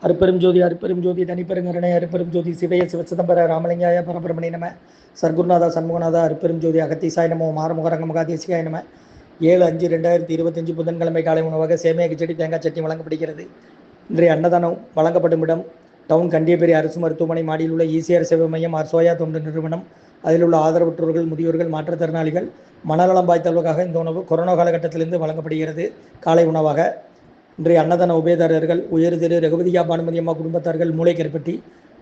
அருப்பெரும் ஜோதி அருப்பெரும் ஜோதி தனிப்பெருங்கருணை அருப்பெரும் ஜோதி சிவய சிவசிதம்பர ராமலிங்காய பரபிரமணி நம சர்க்குருநாதா சண்முகநாதா அருப்பெரும் ஜோதி அகத்தீசாய நமோ மாரமுகரங்க மகாதேசிகாய நம 7/5/2025 புதன்கிழமை காலை உணவாக சேமியா கிச்சடி தேங்காய் சட்னி வழங்கப்படுகிறது. இன்றைய அன்னதானம் வழங்கப்படும் இடம் டவுன் கண்டியப்பேரி அரசு மருத்துவமனை மாடியில் உள்ள ஈசிஆர் சேவை மையம் சோயா தொண்டு நிறுவனம். அதில் உள்ள ஆதரவற்றோர்கள், முதியோர்கள், மாற்றுத்திறனாளிகள், மனநலம் பாய்த்தவர்களுக்காக இந்த உணவு கொரோனா காலகட்டத்திலிருந்து வழங்கப்படுகிறது. காலை உணவாக இன்றைய அன்னதான உபயதாரர்கள் உயர் திரு ரகுபதியா பானுமதி அம்மா குடும்பத்தார்கள், மூளைக்கருப்பட்டி,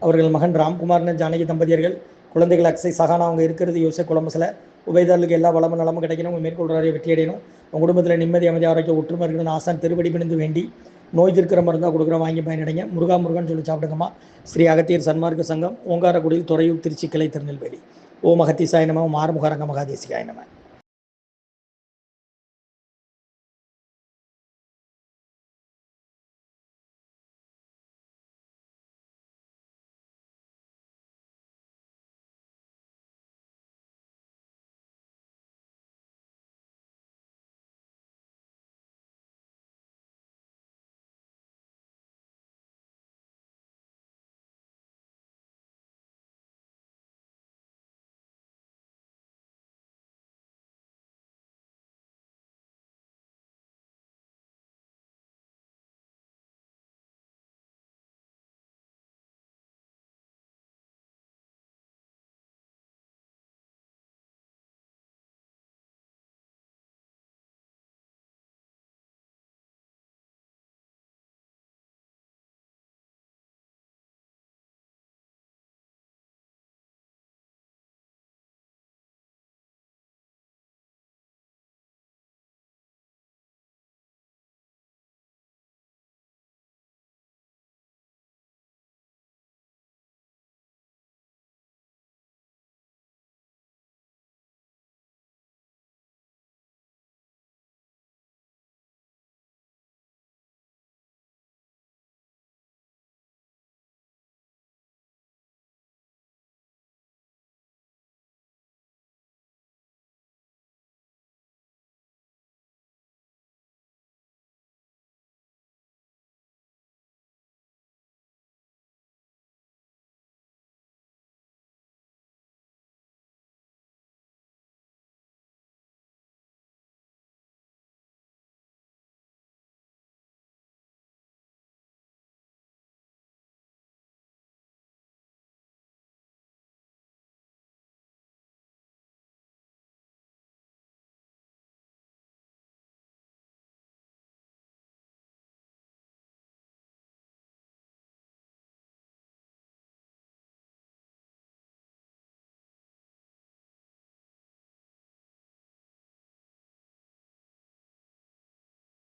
அவர்கள் மகன் ராம்குமார்னு ஜானகி தம்பதியர்கள், குழந்தைகள் அக்ஸை சகானா அவங்க இருக்கிறது யோசை குளம்பசில். உபயதாரர்களுக்கு எல்லா வளமும் நலமும் கிடைக்கணும், மேற்கொள்றாரு வெற்றி அடையணும், உங்கள் குடும்பத்தில் நிம்மதி அமைதி ஆரோக்கிய ஒற்றுமை இருக்கணும் ஆசான் திருவடி பிணிந்து வேண்டி நோய் தீர்க்கிற மருந்தாக கொடுக்குற வாங்கி பயனடைங்க. முருகான்னு சொல்லி சாப்பிடுங்கம்மா. ஸ்ரீ அகத்தியர் சன்மார்க்க சங்கம், ஓங்காரக்குடியில், துறையூர், திருச்சி கிளை, திருநெல்வேலி. ஓம் அகத்தீசாய நம, மாரமுகரங்க மகாதேசிகாய நம.